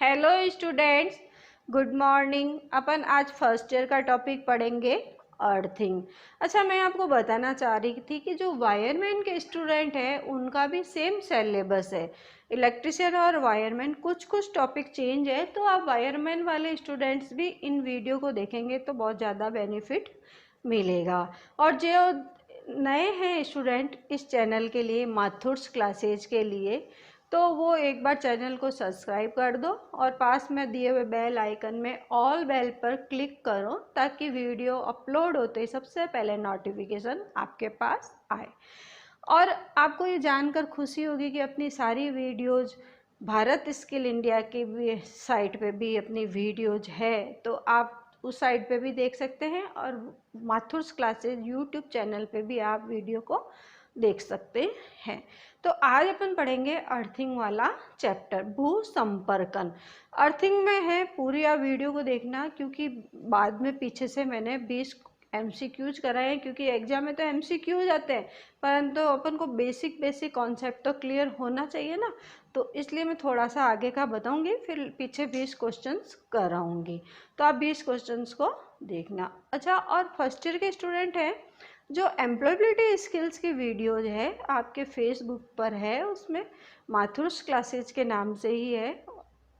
Hello students, good morning. अपन आज first year का टॉपिक पढ़ेंगे अर्थिंग। अच्छा, मैं आपको बताना चाह रही थी कि जो वायरमैन के स्टूडेंट हैं उनका भी सेम सिलेबस है। इलेक्ट्रिशियन और वायरमैन कुछ कुछ टॉपिक चेंज है, तो आप वायरमैन वाले स्टूडेंट्स भी इन वीडियो को देखेंगे तो बहुत ज़्यादा बेनिफिट मिलेगा। और जो नए हैं स्टूडेंट इस चैनल के लिए, माथुर्स क्लासेज के लिए, तो वो एक बार चैनल को सब्सक्राइब कर दो और पास में दिए हुए बेल आइकन में ऑल बेल पर क्लिक करो ताकि वीडियो अपलोड होते ही सबसे पहले नोटिफिकेशन आपके पास आए। और आपको ये जानकर खुशी होगी कि अपनी सारी वीडियोज़ भारत स्किल इंडिया की भी साइट पे भी अपनी वीडियोज़ है, तो आप उस साइट पे भी देख सकते हैं और माथुर्स क्लासेज यूट्यूब चैनल पे भी आप वीडियो को देख सकते हैं। तो आज अपन पढ़ेंगे अर्थिंग वाला चैप्टर, भू संपर्कन। अर्थिंग में है, पूरी आप वीडियो को देखना क्योंकि बाद में पीछे से मैंने 20 MCQs कराए हैं, क्योंकि एग्जाम में तो MCQs आते हैं परंतु अपन को बेसिक कॉन्सेप्ट तो क्लियर होना चाहिए ना, तो इसलिए मैं थोड़ा सा आगे का बताऊंगी, फिर पीछे 20 क्वेश्चंस कराऊंगी, तो आप 20 क्वेश्चंस को देखना। अच्छा, और फर्स्ट ईयर के स्टूडेंट हैं जो एम्प्लॉयबिलिटी स्किल्स की वीडियोज है आपके फेसबुक पर है, उसमें माथुर्स क्लासेज के नाम से ही है।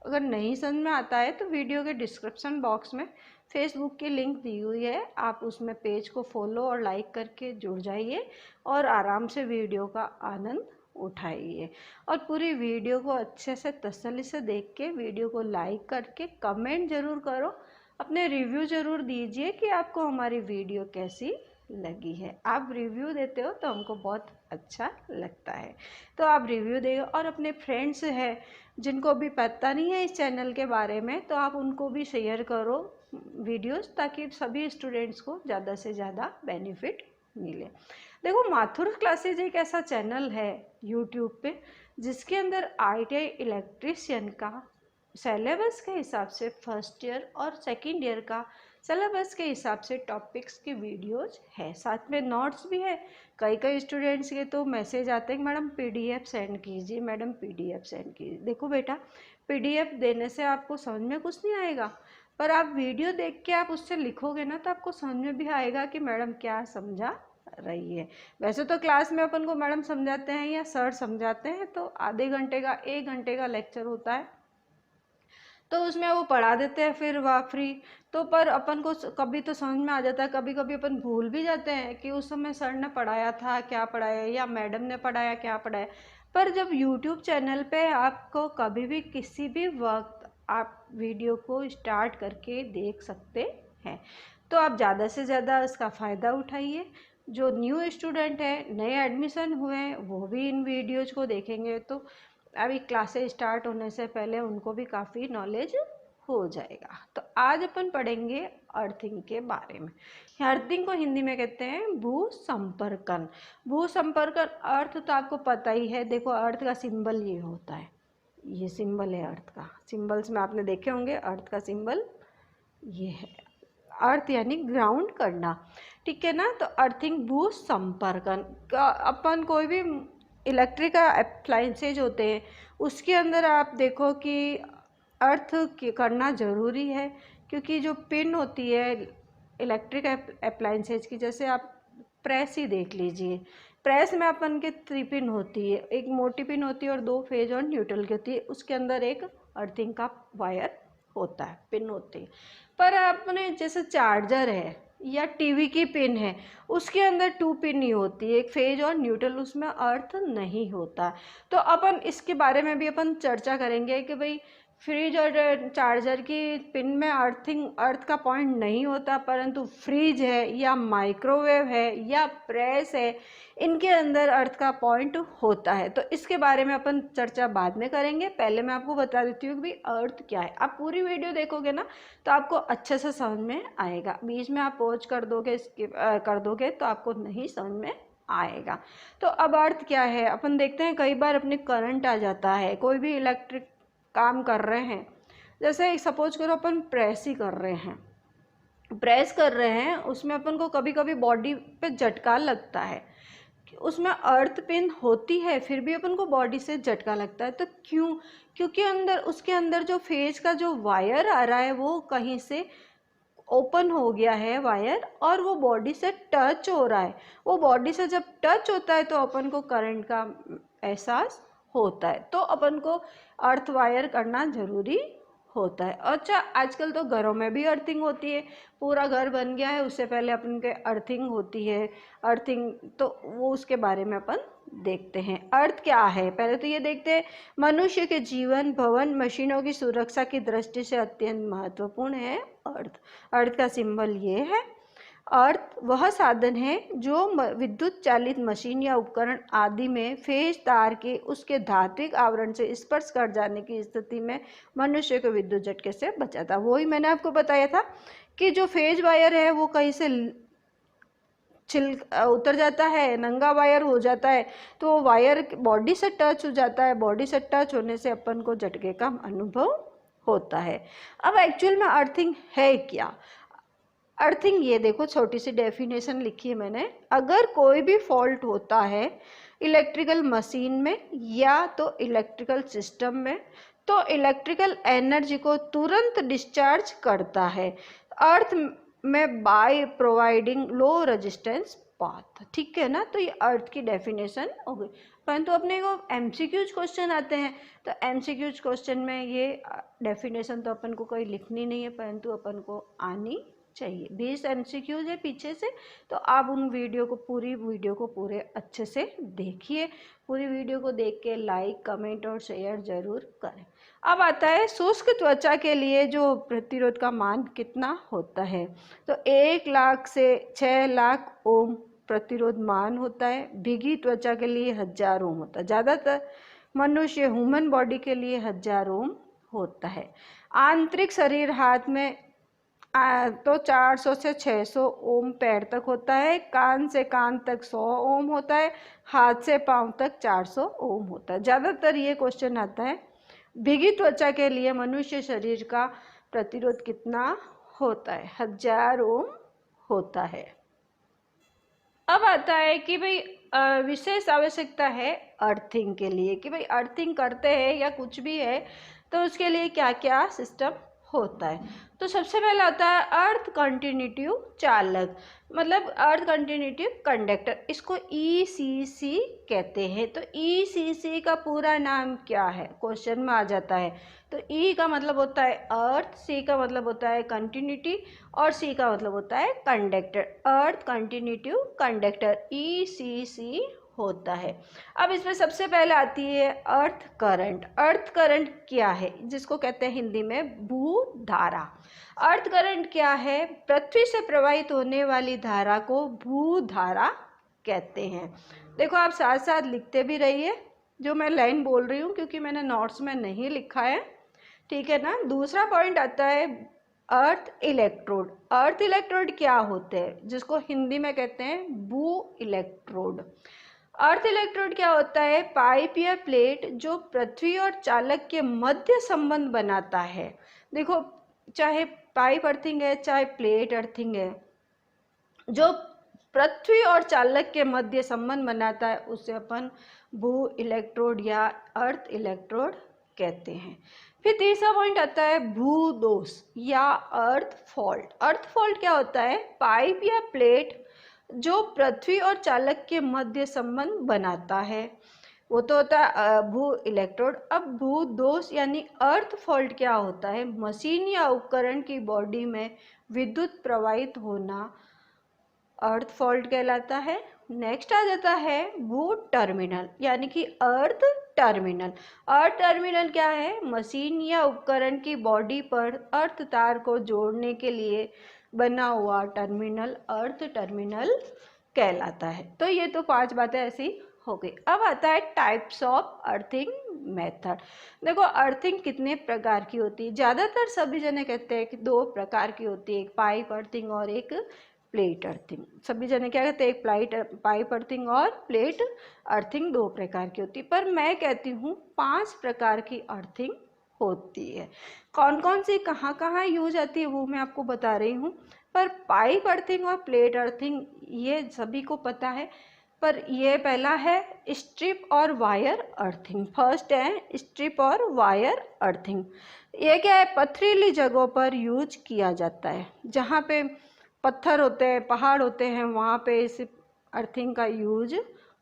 अगर नहीं समझ में आता है तो वीडियो के डिस्क्रिप्शन बॉक्स में फेसबुक की लिंक दी हुई है, आप उसमें पेज को फॉलो और लाइक करके जुड़ जाइए और आराम से वीडियो का आनंद उठाइए। और पूरी वीडियो को अच्छे से तसल्ली से देख के वीडियो को लाइक करके कमेंट ज़रूर करो, अपने रिव्यू ज़रूर दीजिए कि आपको हमारी वीडियो कैसी लगी है। आप रिव्यू देते हो तो हमको बहुत अच्छा लगता है, तो आप रिव्यू दें और अपने फ्रेंड्स हैं जिनको भी पता नहीं है इस चैनल के बारे में, तो आप उनको भी शेयर करो वीडियोस, ताकि सभी स्टूडेंट्स को ज़्यादा से ज़्यादा बेनिफिट मिले। देखो, माथुर क्लासेज एक ऐसा चैनल है यूट्यूब पे जिसके अंदर ITI इलेक्ट्रीशियन का सिलेबस के हिसाब से फर्स्ट ईयर और सेकेंड ईयर का सिलेबस के हिसाब से टॉपिक्स की वीडियोज है, साथ में नोट्स भी है। कई स्टूडेंट्स के तो मैसेज आते हैं, मैडम PDF सेंड कीजिए, मैडम PDF सेंड कीजिए। देखो बेटा, PDF देने से आपको समझ में कुछ नहीं आएगा, पर आप वीडियो देख के आप उससे लिखोगे ना तो आपको समझ में भी आएगा कि मैडम क्या समझा रही है। वैसे तो क्लास में अपन को मैडम समझाते हैं या सर समझाते हैं तो आधे घंटे का 1 घंटे का लेक्चर होता है, तो उसमें वो पढ़ा देते हैं फिर वाह फ्री। तो पर अपन को कभी तो समझ में आ जाता है, कभी कभी अपन भूल भी जाते हैं कि उस समय सर ने पढ़ाया था क्या पढ़ाया या मैडम ने पढ़ाया क्या पढ़ाया। पर जब यूट्यूब चैनल पे आपको कभी भी किसी भी वक्त आप वीडियो को स्टार्ट करके देख सकते हैं, तो आप ज़्यादा से ज़्यादा इसका फ़ायदा उठाइए। जो न्यू स्टूडेंट है, नए एडमिशन हुए हैं, वो भी इन वीडियोज़ को देखेंगे तो अभी क्लासेस स्टार्ट होने से पहले उनको भी काफ़ी नॉलेज हो जाएगा। तो आज अपन पढ़ेंगे अर्थिंग के बारे में। अर्थिंग को हिंदी में कहते हैं भू संपर्कन। भू संपर्कन अर्थ तो आपको पता ही है। देखो, अर्थ का सिंबल ये होता है, ये सिंबल है अर्थ का। सिंबल्स में आपने देखे होंगे, अर्थ का सिंबल ये है। अर्थ यानी ग्राउंड करना, ठीक है ना। तो अर्थिंग भू संपर्कन, अपन कोई भी इलेक्ट्रिक अप्लायंसेज होते हैं उसके अंदर आप देखो कि अर्थ करना ज़रूरी है, क्योंकि जो पिन होती है इलेक्ट्रिक अप्लायंसेज की, जैसे आप प्रेस ही देख लीजिए, प्रेस में अपन के 3 पिन होती है, एक मोटी पिन होती है और 2 फेज और न्यूट्रल की होती है, उसके अंदर एक अर्थिंग का वायर होता है, पिन होती है। पर अपने जैसे चार्जर है या टीवी की पिन है, उसके अंदर 2 पिन ही होती है, एक फेज और न्यूट्रल, उसमें अर्थ नहीं होता। तो अपन इसके बारे में भी अपन चर्चा करेंगे कि भाई फ्रिज और चार्जर की पिन में अर्थ का पॉइंट नहीं होता, परंतु फ्रिज है या माइक्रोवेव है या प्रेस है, इनके अंदर अर्थ का पॉइंट होता है। तो इसके बारे में अपन चर्चा बाद में करेंगे। पहले मैं आपको बता देती हूँ कि अर्थ क्या है। आप पूरी वीडियो देखोगे ना तो आपको अच्छे से समझ में आएगा, बीच में आप पॉज कर दोगे, स्किप कर दोगे तो आपको नहीं समझ में आएगा। तो अब अर्थ क्या है अपन देखते हैं। कई बार अपने करंट आ जाता है, कोई भी इलेक्ट्रिक काम कर रहे हैं, जैसे सपोज करो अपन प्रेस ही कर रहे हैं, उसमें अपन को कभी कभी बॉडी पे झटका लगता है, उसमें अर्थ पिन होती है फिर भी अपन को बॉडी से झटका लगता है, तो क्यों? क्योंकि उसके अंदर जो फेज का जो वायर आ रहा है वो कहीं से ओपन हो गया है वायर, और वो बॉडी से टच हो रहा है। वो बॉडी से जब टच होता है तो अपन को करंट का एहसास होता है, तो अपन को अर्थ वायर करना ज़रूरी होता है। अच्छा, आजकल तो घरों में भी अर्थिंग होती है, पूरा घर बन गया है, उससे पहले अपन के अर्थिंग होती है। अर्थिंग तो वो उसके बारे में अपन देखते हैं। अर्थ क्या है, पहले तो ये देखते हैं। मनुष्य के जीवन, भवन, मशीनों की सुरक्षा की दृष्टि से अत्यंत महत्वपूर्ण है अर्थ। अर्थ का सिंबल ये है। अर्थ वह साधन है जो विद्युत चालित मशीन या उपकरण आदि में फेज तार के उसके धात्विक आवरण से स्पर्श कर जाने की स्थिति में मनुष्य को विद्युत झटके से बचाता। वही मैंने आपको बताया था कि जो फेज वायर है वो कहीं से उतर जाता है, नंगा वायर हो जाता है, तो वायर बॉडी से टच हो जाता है। बॉडी से टच होने से अपन को झटके का अनुभव होता है। अब एक्चुअल में अर्थिंग है क्या? अर्थिंग, ये देखो छोटी सी डेफिनेशन लिखी है मैंने। अगर कोई भी फॉल्ट होता है इलेक्ट्रिकल मशीन में या तो इलेक्ट्रिकल सिस्टम में, तो इलेक्ट्रिकल एनर्जी को तुरंत डिस्चार्ज करता है अर्थ में by providing low resistance path. ठीक है ना, तो ये अर्थ की डेफिनेशन हो गई। परंतु अपने को एमसीक्यूज क्वेश्चन आते हैं, तो एमसीक्यूज क्वेश्चन में ये डेफिनेशन तो अपन को कोई लिखनी नहीं है, परंतु अपन को आनी चाहिए। 20 एमसीक्यूज है पीछे से, तो आप उन पूरी वीडियो को पूरे अच्छे से देखिए। पूरी वीडियो को देख के लाइक, कमेंट और शेयर जरूर करें। अब आता है शुष्क त्वचा के लिए जो प्रतिरोध का मान कितना होता है, तो 1 लाख से 6 लाख ओम प्रतिरोध मान होता है। भीगी त्वचा के लिए 1000 ओम होता है। ज़्यादातर मनुष्य ह्यूमन बॉडी के लिए 1000 ओम होता है। आंतरिक शरीर हाथ में तो 400 से 600 ओम पैर तक होता है। कान से कान तक 100 ओम होता है। हाथ से पांव तक 400 ओम होता है। ज़्यादातर ये क्वेश्चन आता है। भीगी त्वचा के लिए मनुष्य शरीर का प्रतिरोध कितना होता है? 1000 ओम होता है। अब आता है कि भाई विशेष आवश्यकता है अर्थिंग के लिए, कि भाई अर्थिंग करते हैं या कुछ भी है तो उसके लिए क्या क्या सिस्टम होता है। तो सबसे पहला आता है अर्थ कंटिन्यूटिव चालक, मतलब अर्थ कंटिन्यूटिव कंडक्टर। इसको ECC कहते हैं। तो ECC का पूरा नाम क्या है, क्वेश्चन में आ जाता है। तो E का मतलब होता है अर्थ, C का मतलब होता है कंटिन्यूटी, और C का मतलब होता है कंडक्टर। अर्थ कंटिन्यूटिव कंडक्टर ECC होता है। अब इसमें सबसे पहले आती है अर्थ करंट। अर्थ करंट क्या है, जिसको कहते हैं हिंदी में भूधारा। अर्थ करंट क्या है? पृथ्वी से प्रवाहित होने वाली धारा को भूधारा कहते हैं। देखो आप साथ साथ लिखते भी रहिए जो मैं लाइन बोल रही हूँ, क्योंकि मैंने नोट्स में नहीं लिखा है। ठीक है ना। दूसरा पॉइंट आता है अर्थ इलेक्ट्रोड। अर्थ इलेक्ट्रोड क्या होते हैं, जिसको हिंदी में कहते हैं भू इलेक्ट्रोड। अर्थ इलेक्ट्रोड क्या होता है? पाइप या प्लेट जो पृथ्वी और चालक के मध्य संबंध बनाता है। देखो, चाहे पाइप अर्थिंग है चाहे प्लेट अर्थिंग है, जो पृथ्वी और चालक के मध्य संबंध बनाता है उसे अपन भू इलेक्ट्रोड या अर्थ इलेक्ट्रोड कहते हैं। फिर तीसरा पॉइंट आता है भूदोष या अर्थ फॉल्ट। अर्थ फॉल्ट क्या होता है? पाइप या प्लेट जो पृथ्वी और चालक के मध्य संबंध बनाता है, वो तो होता है भू इलेक्ट्रोड। अब भूदोष यानी अर्थ फॉल्ट क्या होता है? मशीन या उपकरण की बॉडी में विद्युत प्रवाहित होना अर्थ फॉल्ट कहलाता है। नेक्स्ट आ जाता है भू टर्मिनल, यानी कि अर्थ टर्मिनल। अर्थ टर्मिनल क्या है? मशीन या उपकरण की बॉडी पर अर्थ तार को जोड़ने के लिए बना हुआ टर्मिनल अर्थ टर्मिनल कहलाता है। तो ये तो 5 बातें ऐसी हो गई। अब आता है टाइप्स ऑफ अर्थिंग मेथड। देखो अर्थिंग कितने प्रकार की होती है? ज़्यादातर सभी जने कहते हैं कि 2 प्रकार की होती है, एक पाइप अर्थिंग और एक प्लेट अर्थिंग। सभी जने क्या कहते हैं? एक पाइप अर्थिंग और प्लेट अर्थिंग 2 प्रकार की होती है, पर मैं कहती हूँ 5 प्रकार की अर्थिंग होती है। कौन कौन सी कहाँ कहाँ यूज आती है वो मैं आपको बता रही हूँ, पर पाइप अर्थिंग और प्लेट अर्थिंग ये सभी को पता है। पर ये पहला है स्ट्रिप और वायर अर्थिंग। फर्स्ट है स्ट्रिप और वायर अर्थिंग। ये क्या है, पथरीली जगहों पर यूज किया जाता है, जहाँ पे पत्थर होते हैं, पहाड़ होते हैं, वहाँ पे इस अर्थिंग का यूज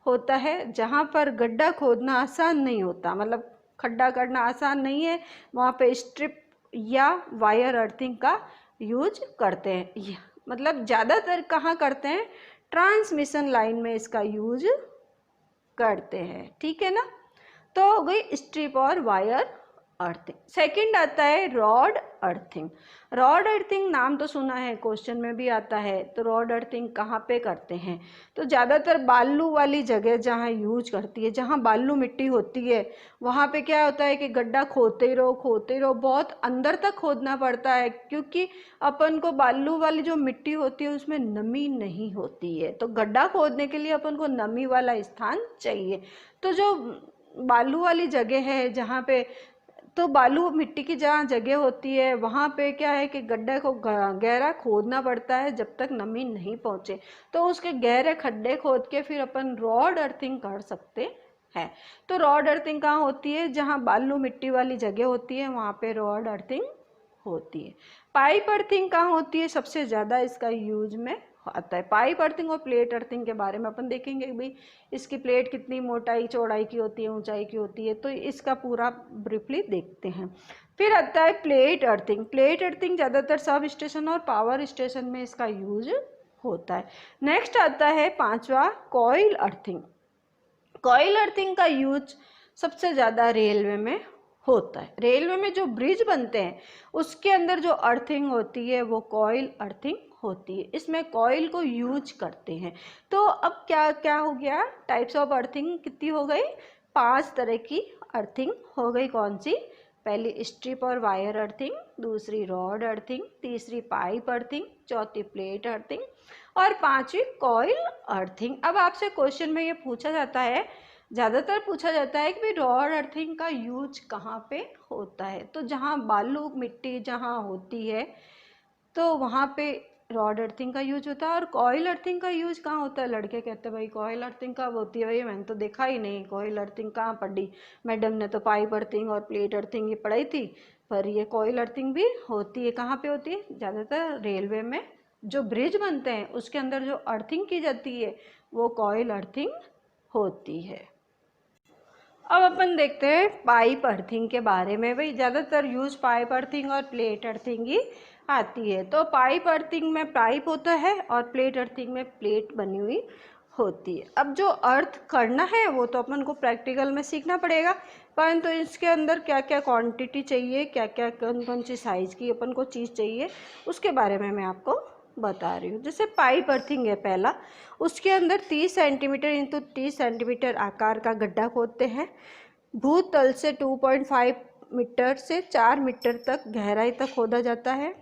होता है। जहाँ पर गड्ढा खोदना आसान नहीं होता, मतलब खड्डा करना आसान नहीं है, वहाँ पे स्ट्रिप या वायर अर्थिंग का यूज करते हैं। मतलब ज़्यादातर कहाँ करते हैं, ट्रांसमिशन लाइन में इसका यूज करते हैं, ठीक है ना। तो हो गई स्ट्रिप और वायर अर्थिंग। सेकंड आता है रॉड अर्थिंग। रॉड अर्थिंग नाम तो सुना है, क्वेश्चन में भी आता है। तो रॉड अर्थिंग कहाँ पे करते हैं, तो ज़्यादातर बालू वाली जगह जहाँ यूज करती है, जहाँ बालू मिट्टी होती है, वहाँ पे क्या होता है कि गड्ढा खोदते रहो, बहुत अंदर तक खोदना पड़ता है, क्योंकि अपन को बालू वाली जो मिट्टी होती है उसमें नमी नहीं होती है। तो गड्ढा खोदने के लिए अपन को नमी वाला स्थान चाहिए। तो जो बालू वाली जगह है, जहाँ पे तो बालू मिट्टी की जहाँ जगह होती है, वहाँ पे क्या है कि गड्ढे को गहरा खोदना पड़ता है जब तक नमी नहीं पहुँचे। तो उसके गहरे खड्डे खोद के फिर अपन रॉड अर्थिंग कर सकते हैं। तो रॉड अर्थिंग कहाँ होती है, जहाँ बालू मिट्टी वाली जगह होती है, वहाँ पे रॉड अर्थिंग होती है। पाइप अर्थिंग कहाँ होती है, सबसे ज़्यादा इसका यूज में आता है। पाइप अर्थिंग और प्लेट अर्थिंग के बारे में अपन देखेंगे कि भाई इसकी प्लेट कितनी मोटाई चौड़ाई की होती है, ऊंचाई की होती है, तो इसका पूरा ब्रीफली देखते हैं। फिर आता है प्लेट अर्थिंग। प्लेट अर्थिंग ज़्यादातर सब स्टेशन और पावर स्टेशन में इसका यूज होता है। नेक्स्ट आता है पांचवा कॉइल अर्थिंग। कॉइल अर्थिंग का यूज सबसे ज़्यादा रेलवे में होता है। रेलवे में जो ब्रिज बनते हैं उसके अंदर जो अर्थिंग होती है वो कॉइल अर्थिंग होती है। इसमें कॉइल को यूज करते हैं। तो अब क्या क्या हो गया, टाइप्स ऑफ अर्थिंग कितनी हो गई, 5 तरह की अर्थिंग हो गई। कौन सी, पहली स्ट्रिप और वायर अर्थिंग, दूसरी रॉड अर्थिंग, तीसरी पाइप अर्थिंग, चौथी प्लेट अर्थिंग और पांचवी कॉइल अर्थिंग। अब आपसे क्वेश्चन में ये पूछा जाता है, ज़्यादातर पूछा जाता है कि भाई रॉड अर्थिंग का यूज कहाँ पे होता है। तो जहाँ बालू मिट्टी जहाँ होती है तो वहाँ पे रॉड अर्थिंग का यूज होता है। और कॉइल अर्थिंग का यूज कहाँ होता है, लड़के कहते हैं भाई कॉइल अर्थिंग कब होती है, भाई मैंने तो देखा ही नहीं, कॉइल अर्थिंग कहाँ पढ़ी, मैडम ने तो पाइप अर्थिंग और प्लेट अर्थिंग ही पढ़ाई थी, पर ये कॉइल अर्थिंग भी होती है। कहाँ पे होती है, ज़्यादातर रेलवे में जो ब्रिज बनते हैं उसके अंदर जो अर्थिंग की जाती है वो कॉइल अर्थिंग होती है। अब अपन देखते हैं पाइप अर्थिंग के बारे में। भाई ज़्यादातर यूज पाइप अर्थिंग और प्लेट अर्थिंग ही आती है। तो पाइप अर्थिंग में पाइप होता है और प्लेट अर्थिंग में प्लेट बनी हुई होती है। अब जो अर्थ करना है वो तो अपन को प्रैक्टिकल में सीखना पड़ेगा, परंतु तो इसके अंदर क्या क्या क्वांटिटी चाहिए, क्या क्या कौन कौन सी साइज़ की अपन को चीज़ चाहिए, उसके बारे में मैं आपको बता रही हूँ। जैसे पाइप अर्थिंग है पहला, उसके अंदर 30 सेंटीमीटर इंटू 30 सेंटीमीटर आकार का गड्ढा खोदते हैं। भूतल से 2.5 मीटर से 4 मीटर तक गहराई तक खोदा जाता है।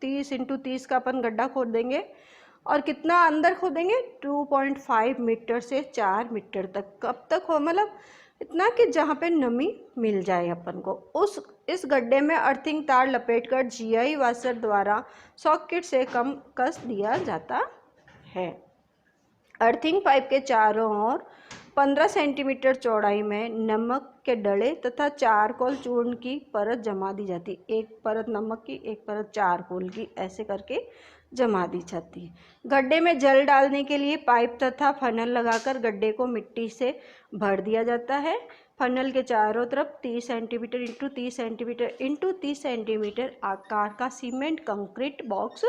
30 इंटू 30 का अपन गड्ढा खोद देंगे और कितना अंदर खोदेंगे, 2.5 मीटर से 4 मीटर तक। कब तक हो, मतलब इतना कि जहाँ पे नमी मिल जाए अपन को। इस गड्ढे में अर्थिंग तार लपेटकर जीआई वाशर द्वारा सॉकेट से कम कस दिया जाता है। अर्थिंग पाइप के चारों ओर 15 सेंटीमीटर चौड़ाई में नमक के डले तथा चारकोल चूर्ण की परत जमा दी जाती है। एक परत नमक की, एक परत चारकोल की, ऐसे करके जमा दी जाती है। गड्ढे में जल डालने के लिए पाइप तथा फनल लगाकर गड्ढे को मिट्टी से भर दिया जाता है। फनल के चारों तरफ 30 centimetre into 30 centimetre into 30 centimetre आकार का सीमेंट कंक्रीट बॉक्स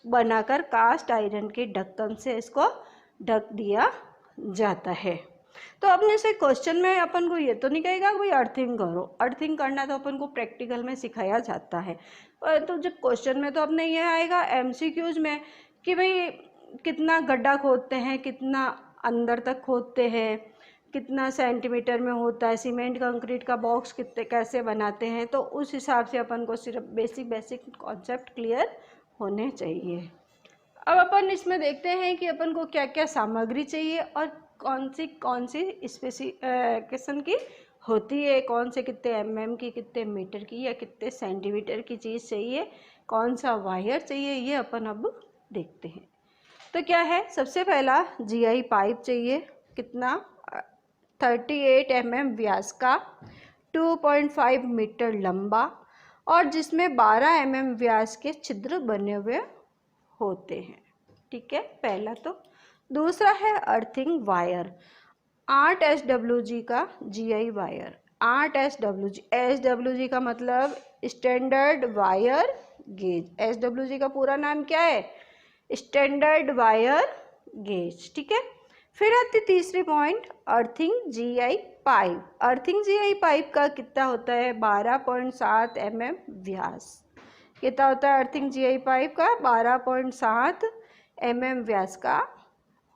बनाकर कास्ट आयरन के ढक्कन से इसको ढक दिया जाता है। तो अपने से क्वेश्चन में अपन को ये तो नहीं कहेगा भाई अर्थिंग करो, अर्थिंग करना तो अपन को प्रैक्टिकल में सिखाया जाता है। तो जब क्वेश्चन में तो अपने ये आएगा एमसीक्यूज में कि भाई कितना गड्ढा खोदते हैं, कितना अंदर तक खोदते हैं, कितना सेंटीमीटर में होता है, सीमेंट कंक्रीट का बॉक्स कितने कैसे बनाते हैं। तो उस हिसाब से अपन को सिर्फ बेसिक कॉन्सेप्ट क्लियर होने चाहिए। अब अपन इसमें देखते हैं कि अपन को क्या क्या सामग्री चाहिए और कौन सी स्पेसिफिकेशन की होती है, कौन से कितने mm की, कितने मीटर की या कितने सेंटीमीटर की चीज़ चाहिए, कौन सा वायर चाहिए, ये अपन अब देखते हैं। तो क्या है, सबसे पहला जीआई पाइप चाहिए, कितना 38 mm व्यास का, 2.5 मीटर लंबा, और जिसमें 12 mm व्यास के छिद्र बने हुए होते हैं। ठीक है, पहला। तो दूसरा है अर्थिंग वायर, 8 SWG का जीआई वायर, 8 SWG, SWG का मतलब स्टैंडर्ड वायर गेज, SWG का पूरा नाम क्या है, स्टैंडर्ड वायर गेज। ठीक है, फिर आती तीसरी point, earthing GI pipe. Earthing GI pipe का कितना होता है, 12.7 mm व्यास। कितना होता है अर्थिंग जीआई पाइप का, 12.7 mm व्यास का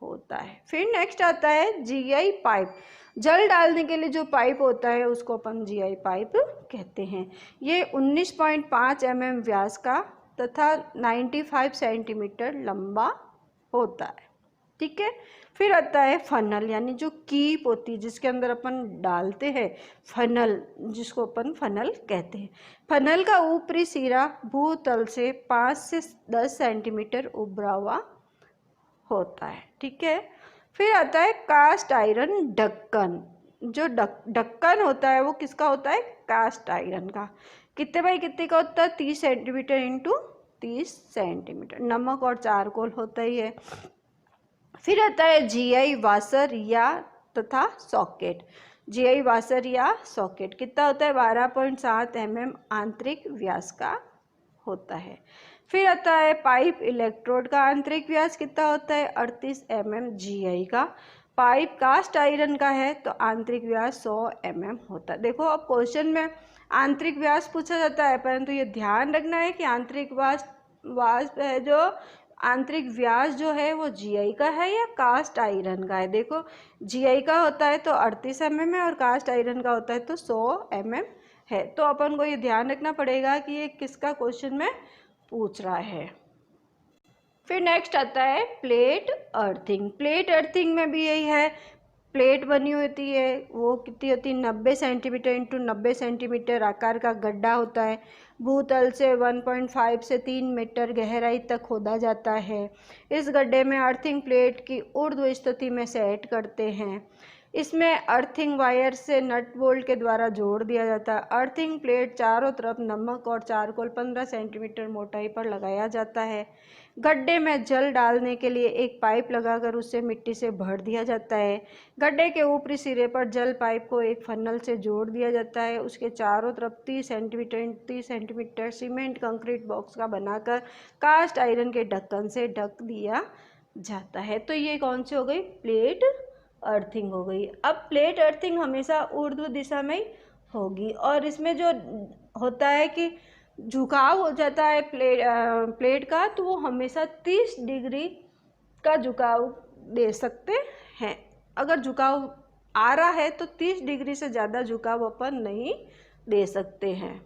होता है। फिर नेक्स्ट आता है जीआई पाइप, जल डालने के लिए जो पाइप होता है उसको अपन जीआई पाइप कहते हैं। ये 19.5 mm व्यास का तथा 95 सेंटीमीटर लंबा होता है। ठीक है, फिर आता है फनल, यानी जो कीप होती है जिसके अंदर अपन डालते हैं, फनल, जिसको अपन फनल कहते हैं। फनल का ऊपरी सिरा भूतल से 5 से 10 सेंटीमीटर उभरा हुआ होता है। ठीक है, फिर आता है कास्ट आयरन ढक्कन। जो ढक्कन होता है वो किसका होता है, कास्ट आयरन का। कितने बाई कितने का होता है, 30 सेंटीमीटर इंटू 30 सेंटीमीटर। नमक और चारकोल होता ही है। फिर आता है जीआई वाशर या तथा सॉकेट। जीआई वाशर या सॉकेट कितना होता है, 12.7 mm आंतरिक व्यास का होता है। फिर आता है पाइप इलेक्ट्रोड का आंतरिक व्यास कितना होता है, 38 mm जीआई का। पाइप कास्ट आयरन का है तो आंतरिक व्यास 100 mm होता है। देखो अब क्वेश्चन में आंतरिक व्यास पूछा जाता है, परंतु ये ध्यान रखना है कि आंतरिक व्यास है जो आंतरिक व्यास जो है वो जीआई का है या कास्ट आयरन का है। देखो जीआई का होता है तो 38 mm है और कास्ट आयरन का होता है तो 100 mm है। तो अपन को ये ध्यान रखना पड़ेगा कि ये किसका क्वेश्चन में पूछ रहा है। फिर नेक्स्ट आता है प्लेट अर्थिंग। प्लेट अर्थिंग में भी यही है, प्लेट बनी होती है, वो कितनी होती है, 90 सेंटीमीटर इंटू 90 सेंटीमीटर आकार का गड्ढा होता है। भूतल से 1.5 से 3 मीटर गहराई तक खोदा जाता है। इस गड्ढे में अर्थिंग प्लेट की ऊर्ध्व स्थिति में सेट करते हैं। इसमें अर्थिंग वायर से नट बोल्ट के द्वारा जोड़ दिया जाता है। अर्थिंग प्लेट चारों तरफ नमक और चारकोल 15 सेंटीमीटर मोटाई पर लगाया जाता है। गड्ढे में जल डालने के लिए एक पाइप लगाकर उसे मिट्टी से भर दिया जाता है। गड्ढे के ऊपरी सिरे पर जल पाइप को एक फनल से जोड़ दिया जाता है। उसके चारों तरफ 30 centimetre 30 centimetre cement concrete box का बनाकर कास्ट आयरन के ढक्कन से ढक दिया जाता है। तो ये कौन सी हो गई, प्लेट अर्थिंग हो गई। अब प्लेट अर्थिंग हमेशा ऊर्ध्व दिशा में ही होगी और इसमें जो होता है कि झुकाव हो जाता है प्लेट का, तो वो हमेशा 30 डिग्री का झुकाव दे सकते हैं। अगर झुकाव आ रहा है तो 30 डिग्री से ज़्यादा झुकाव अपन नहीं दे सकते हैं।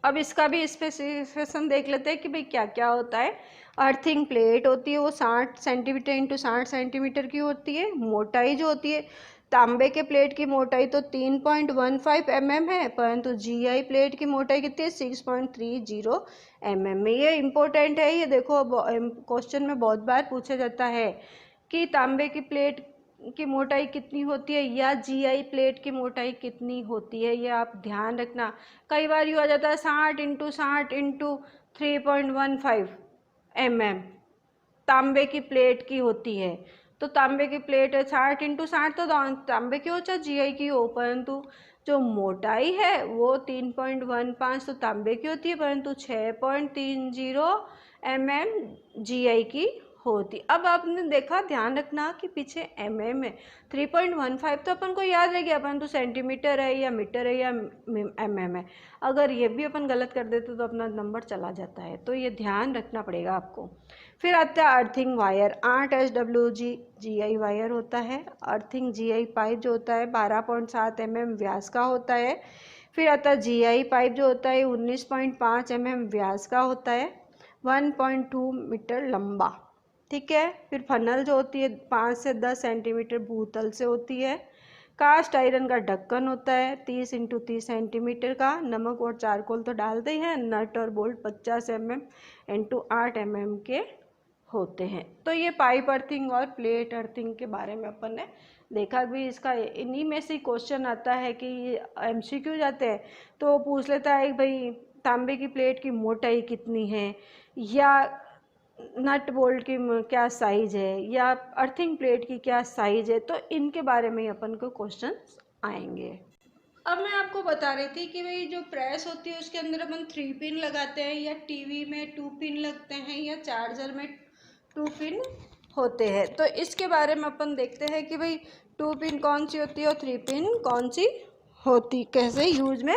अब इसका भी स्पेसिफिकेशन देख लेते हैं कि भाई क्या क्या होता है। अर्थिंग प्लेट होती है वो 60 सेंटीमीटर इंटू 60 सेंटीमीटर की होती है। मोटाई जो होती है, तांबे के प्लेट की मोटाई तो 3.15 mm है, परंतु जीआई प्लेट की मोटाई कितनी है, 6.30 mm। ये इम्पोर्टेंट है, ये देखो क्वेश्चन में बहुत बार पूछा जाता है कि तांबे की प्लेट की मोटाई कितनी होती है या जीआई प्लेट की मोटाई कितनी होती है, ये आप ध्यान रखना। कई बार ये आ जाता है 60 इंटू 60 इंटू 3.15 mm तांबे की प्लेट की होती है। तो तांबे की प्लेट 60 इंटू 60 तो तांबे की हो चाहे जीआई की हो, परंतु जो मोटाई है वो 3.15 तो तांबे की होती है, परंतु 6.30 mm जीआई की होती। अब आपने देखा, ध्यान रखना कि पीछे mm है, 3.15 तो अपन को याद रह गया, परंतु सेंटीमीटर है या मीटर है या mm है। अगर ये भी अपन गलत कर देते तो अपना नंबर चला जाता है, तो ये ध्यान रखना पड़ेगा आपको। फिर आता है earthing wire, 8 SWG GI wire होता है। अर्थिंग जीआई पाइप जो होता है 12.7 mm व्यास का होता है। फिर आता है जीआई पाइप जो होता है 19.5 mm व्यास का होता है, 1.2 मीटर लंबा। ठीक है, फिर फनल जो होती है 5 से 10 सेंटीमीटर भूतल से होती है। कास्ट आयरन का ढक्कन होता है 30 इंटू 30 सेंटीमीटर का। नमक और चारकोल तो डालते ही हैं। नट और बोल्ट 50 mm इंटू 8 mm के होते हैं। तो ये पाइप अर्थिंग और प्लेट अर्थिंग के बारे में अपन ने देखा भी। इसका इन्हीं में से क्वेश्चन आता है कि MCQ जाते हैं तो पूछ लेता है भाई तांबे की प्लेट की मोटाई कितनी है, या नट बोल्ट की क्या साइज है, या अर्थिंग प्लेट की क्या साइज है। तो इनके बारे में अपन को क्वेश्चन आएंगे। अब मैं आपको बता रही थी कि भाई जो प्रेस होती है उसके अंदर अपन 3 पिन लगाते हैं, या टीवी में 2 पिन लगते हैं, या चार्जर में 2 पिन होते हैं। तो इसके बारे में अपन देखते हैं कि भाई 2 पिन कौन सी होती है और 3 पिन कौन सी होती, कैसे यूज में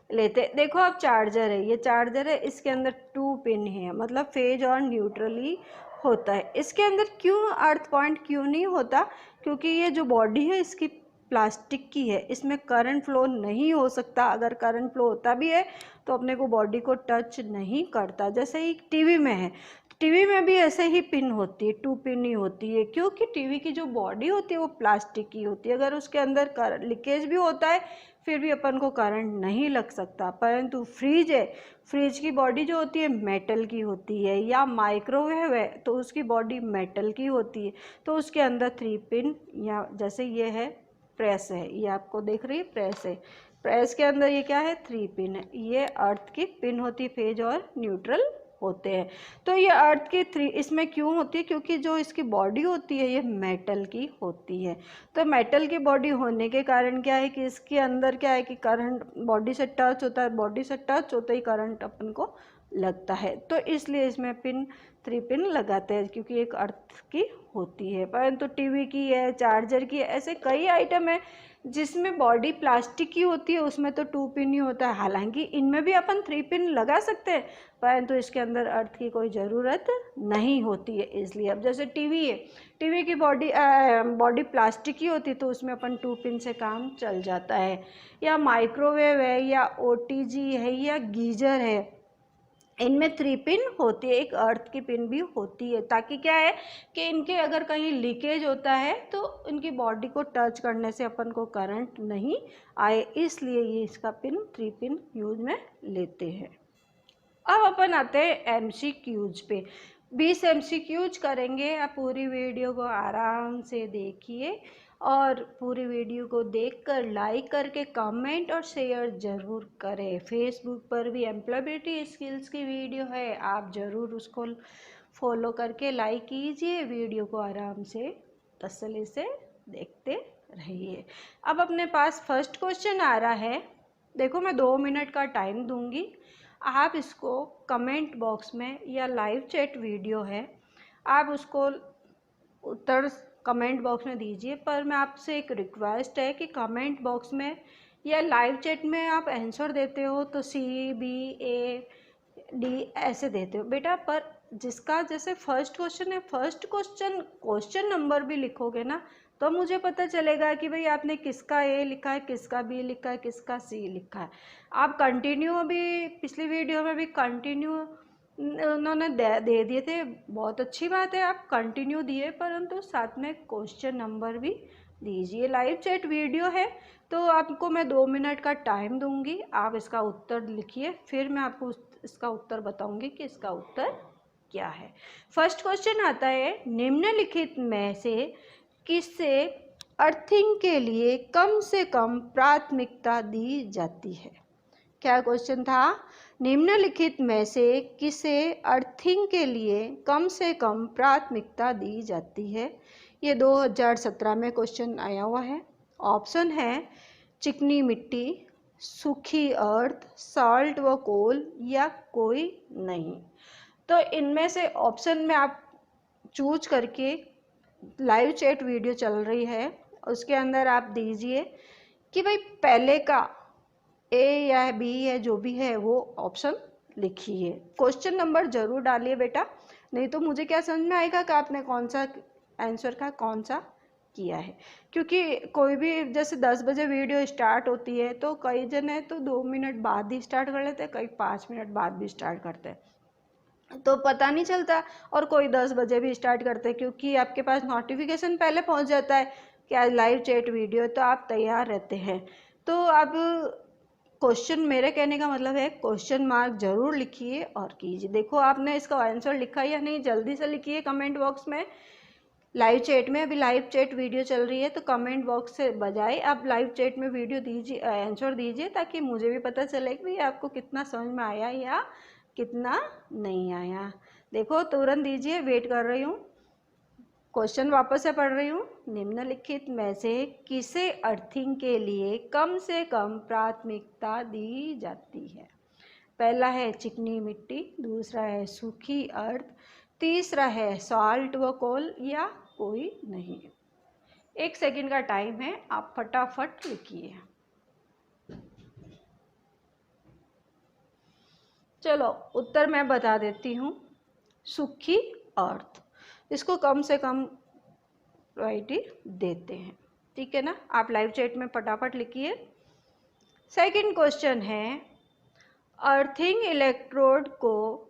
लेते। देखो अब चार्जर है, ये चार्जर है, इसके अंदर 2 पिन है, मतलब फेज और न्यूट्रली होता है। इसके अंदर क्यों अर्थ पॉइंट क्यों नहीं होता, क्योंकि ये जो बॉडी है इसकी प्लास्टिक की है, इसमें करंट फ्लो नहीं हो सकता। अगर करंट फ्लो होता भी है तो अपने को बॉडी को टच नहीं करता। जैसे ही टीवी में है, टीवी में भी ऐसे ही पिन होती है, 2 पिन ही होती है, क्योंकि टीवी की जो बॉडी होती है वो प्लास्टिक की होती है। अगर उसके अंदर लीकेज भी होता है फिर भी अपन को करंट नहीं लग सकता। परंतु फ्रिज है, फ्रिज की बॉडी जो होती है मेटल की होती है, या माइक्रोवेव है तो उसकी बॉडी मेटल की होती है। तो उसके अंदर 3 पिन, या जैसे ये है प्रेस है, ये आपको देख रही है प्रेस है, प्रेस के अंदर ये क्या है 3 पिन है। ये अर्थ की पिन होती है, फेज और न्यूट्रल होते हैं। तो ये अर्थ की 3 इसमें क्यों होती है, क्योंकि जो इसकी बॉडी होती है ये मेटल की होती है। तो मेटल की बॉडी होने के कारण क्या है कि इसके अंदर क्या है कि करंट बॉडी से टच होता है, बॉडी से टच होते ही करंट अपन को लगता है। तो इसलिए इसमें 3 पिन लगाते हैं, क्योंकि एक अर्थ की होती है। परंतु टीवी की है, चार्जर की है, ऐसे कई आइटम है जिसमें बॉडी प्लास्टिक की होती है, उसमें तो 2 पिन ही होता है। हालांकि इनमें भी अपन 3 पिन लगा सकते हैं, परंतु इसके अंदर अर्थ की कोई ज़रूरत नहीं होती है। इसलिए अब जैसे टीवी है, टीवी की बॉडी प्लास्टिक की होती है तो उसमें अपन 2 पिन से काम चल जाता है। या माइक्रोवेव है, या OTG है, या गीजर है, इनमें 3 पिन होती है, एक अर्थ की पिन भी होती है, ताकि क्या है कि इनके अगर कहीं लीकेज होता है तो इनकी बॉडी को टच करने से अपन को करंट नहीं आए, इसलिए ये इसका 3 पिन यूज में लेते हैं। अब अपन आते हैं MCQs पे। 20 MCQs करेंगे। आप पूरी वीडियो को आराम से देखिए और पूरी वीडियो को देखकर लाइक करके कमेंट और शेयर ज़रूर करें। फेसबुक पर भी एम्प्लॉयबिलिटी स्किल्स की वीडियो है, आप ज़रूर उसको फॉलो करके लाइक कीजिए। वीडियो को आराम से तसल्ली से देखते रहिए। अब अपने पास फर्स्ट क्वेश्चन आ रहा है। देखो मैं 2 मिनट का टाइम दूंगी, आप इसको कमेंट बॉक्स में, या लाइव चैट वीडियो है आप उसको उत्तर कमेंट बॉक्स में दीजिए। पर मैं आपसे एक रिक्वेस्ट है कि कमेंट बॉक्स में या लाइव चैट में आप आंसर देते हो तो CBAD ऐसे देते हो बेटा, पर जिसका जैसे फर्स्ट क्वेश्चन है, फर्स्ट क्वेश्चन नंबर भी लिखोगे ना तो मुझे पता चलेगा कि भाई आपने किसका A लिखा है, किसका B लिखा है, किसका C लिखा है। आप कंटिन्यू भी पिछली वीडियो में भी कंटिन्यू उन्होंने दे दिए थे, बहुत अच्छी बात है, आप कंटिन्यू दिए, परंतु साथ में क्वेश्चन नंबर भी दीजिए। लाइव चैट वीडियो है तो आपको मैं 2 मिनट का टाइम दूंगी, आप इसका उत्तर लिखिए, फिर मैं आपको इसका उत्तर बताऊंगी कि इसका उत्तर क्या है। फर्स्ट क्वेश्चन आता है, निम्नलिखित में से किससे अर्थिंग के लिए कम से कम प्राथमिकता दी जाती है। क्या क्वेश्चन था, निम्नलिखित में से किसे अर्थिंग के लिए कम से कम प्राथमिकता दी जाती है। ये 2017 में क्वेश्चन आया हुआ है। ऑप्शन है चिकनी मिट्टी, सूखी अर्थ, साल्ट व कोल, या कोई नहीं। तो इनमें से ऑप्शन में आप चूज करके, लाइव चैट वीडियो चल रही है उसके अंदर आप दीजिए कि भाई पहले का A या B है, जो भी है वो ऑप्शन लिखिए। क्वेश्चन नंबर जरूर डालिए बेटा, नहीं तो मुझे क्या समझ में आएगा कि आपने कौन सा आंसर का कौन सा किया है। क्योंकि कोई भी जैसे 10 बजे वीडियो स्टार्ट होती है तो कई जन है तो 2 मिनट बाद ही स्टार्ट कर लेते हैं, कई 5 मिनट बाद भी स्टार्ट करते हैं, तो पता नहीं चलता। और कोई 10 बजे भी स्टार्ट करते हैं, क्योंकि आपके पास नोटिफिकेशन पहले पहुंच जाता है कि आज लाइव चैट वीडियो, तो आप तैयार रहते हैं। तो अब क्वेश्चन, मेरे कहने का मतलब है क्वेश्चन मार्क जरूर लिखिए और कीजिए। देखो आपने इसका आंसर लिखा या नहीं, जल्दी से लिखिए कमेंट बॉक्स में, लाइव चैट में। अभी लाइव चैट वीडियो चल रही है तो कमेंट बॉक्स से बजाय आप लाइव चैट में वीडियो दीजिए, आंसर दीजिए, ताकि मुझे भी पता चले कि भाई आपको कितना समझ में आया या कितना नहीं आया। देखो तुरंत दीजिए, वेट कर रही हूँ। क्वेश्चन वापस से पढ़ रही हूँ। निम्नलिखित में से किसे अर्थिंग के लिए कम से कम प्राथमिकता दी जाती है? पहला है चिकनी मिट्टी, दूसरा है सूखी अर्थ, तीसरा है सॉल्ट व कोल, या कोई नहीं। 1 सेकंड का टाइम है, आप फटाफट लिखिए। चलो उत्तर मैं बता देती हूँ, सूखी अर्थ, इसको कम से कम प्रायोरिटी देते हैं। ठीक है ना, आप लाइव चैट में फटाफट लिखिए। सेकंड क्वेश्चन है, अर्थिंग इलेक्ट्रोड को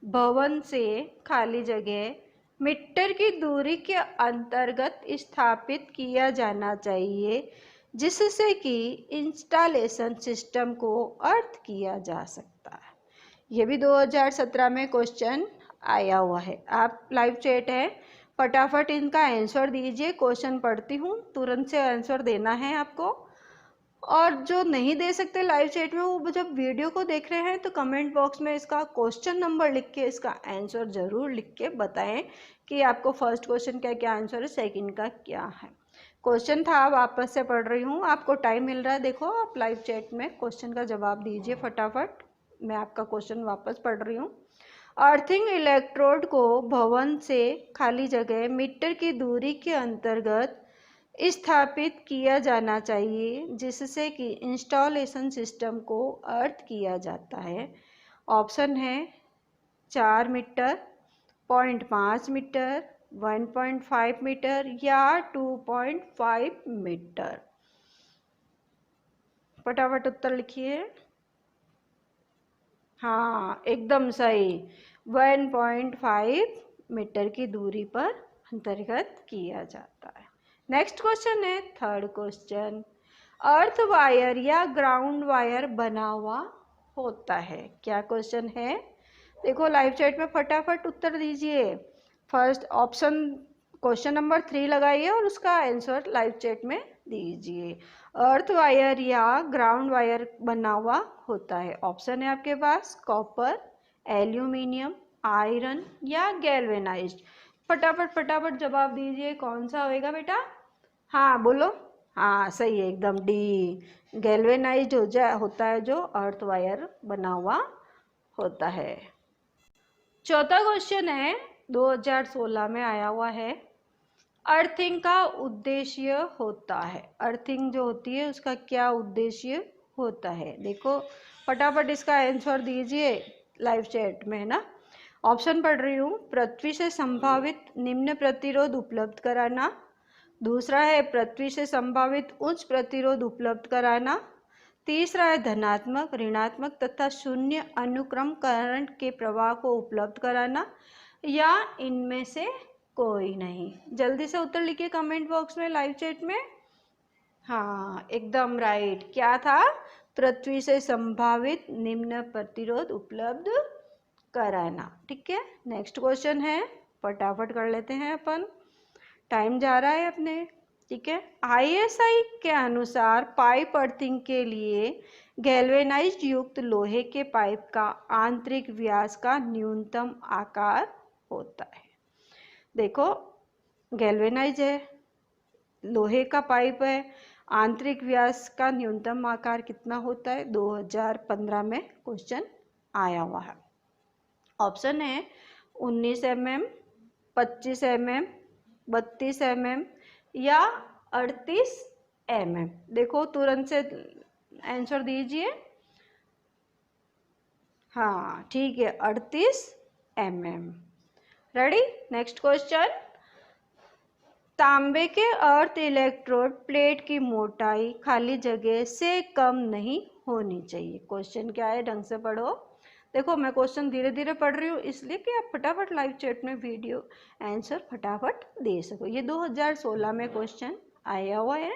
भवन से खाली जगह मीटर की दूरी के अंतर्गत स्थापित किया जाना चाहिए, जिससे कि इंस्टॉलेशन सिस्टम को अर्थ किया जा सकता है। ये भी 2017 में क्वेश्चन आया हुआ है। आप लाइव चैट है, फटाफट इनका आंसर दीजिए। क्वेश्चन पढ़ती हूँ, तुरंत से आंसर देना है आपको। और जो नहीं दे सकते लाइव चैट में, वो जब वीडियो को देख रहे हैं तो कमेंट बॉक्स में इसका क्वेश्चन नंबर लिख के इसका आंसर ज़रूर लिख के बताएं कि आपको फर्स्ट क्वेश्चन का क्या आंसर है, सेकंड का क्या है। क्वेश्चन था, वापस से पढ़ रही हूँ, आपको टाइम मिल रहा है, देखो आप लाइव चैट में क्वेश्चन का जवाब दीजिए फटाफट। मैं आपका क्वेश्चन वापस पढ़ रही हूँ। अर्थिंग इलेक्ट्रोड को भवन से खाली जगह मीटर की दूरी के अंतर्गत स्थापित किया जाना चाहिए, जिससे कि इंस्टॉलेशन सिस्टम को अर्थ किया जाता है। ऑप्शन है 4 मीटर, 0.5 मीटर, 1.5 मीटर या 2.5 मीटर। फटाफट उत्तर लिखिए। हाँ एकदम सही, 1.5 मीटर की दूरी पर अंतर्गत किया जाता है। नेक्स्ट क्वेश्चन है थर्ड क्वेश्चन, अर्थ वायर या ग्राउंड वायर बना हुआ होता है? क्या क्वेश्चन है? देखो लाइव चैट में फटाफट उत्तर दीजिए। फर्स्ट ऑप्शन क्वेश्चन नंबर 3 लगाइए और उसका आंसर लाइव चैट में दीजिए। अर्थ वायर या ग्राउंड वायर बना हुआ होता है। ऑप्शन है आपके पास कॉपर, एल्यूमिनियम, आयरन या गैल्वेनाइज्ड। फटाफट फटाफट जवाब दीजिए, कौन सा होएगा बेटा? हाँ बोलो। हाँ सही है, एकदम डी, गैल्वेनाइज्ड होता है जो अर्थ वायर बना हुआ होता है। चौथा क्वेश्चन है, 2016 में आया हुआ है। अर्थिंग का उद्देश्य होता है, अर्थिंग जो होती है उसका क्या उद्देश्य होता है? देखो फटाफट इसका आंसर दीजिए लाइव चैट में, है ना। ऑप्शन पढ़ रही हूँ। पृथ्वी से संभावित निम्न प्रतिरोध उपलब्ध कराना, दूसरा है पृथ्वी से संभावित उच्च प्रतिरोध उपलब्ध कराना, तीसरा है धनात्मक, ऋणात्मक तथा शून्य अनुक्रम करंट के प्रवाह को उपलब्ध कराना, या इनमें से कोई नहीं। जल्दी से उत्तर लिखिए कमेंट बॉक्स में, लाइव चैट में। हाँ एकदम राइट, क्या था? पृथ्वी से संभावित निम्न प्रतिरोध उपलब्ध कराना। ठीक है, नेक्स्ट क्वेश्चन है, फटाफट कर लेते हैं अपन, टाइम जा रहा है अपने। ठीक है, ISI के अनुसार पाइप अर्थिंग के लिए गैल्वेनाइज्ड युक्त लोहे के पाइप का आंतरिक व्यास का न्यूनतम आकार होता है। देखो गैल्वेनाइज है, लोहे का पाइप है, आंतरिक व्यास का न्यूनतम आकार कितना होता है? 2015 में क्वेश्चन आया हुआ है। ऑप्शन है 19 mm, 25 mm, 32 mm या 38 mm। देखो तुरंत से आंसर दीजिए। हाँ ठीक है, 38 mm। रेडी, नेक्स्ट क्वेश्चन, तांबे के अर्थ इलेक्ट्रोड प्लेट की मोटाई खाली जगह से कम नहीं होनी चाहिए। क्वेश्चन क्या है, ढंग से पढ़ो। देखो मैं क्वेश्चन धीरे धीरे पढ़ रही हूँ इसलिए कि आप फटाफट लाइव चैट में वीडियो आंसर फटाफट दे सको। ये 2016 में क्वेश्चन आया हुआ है।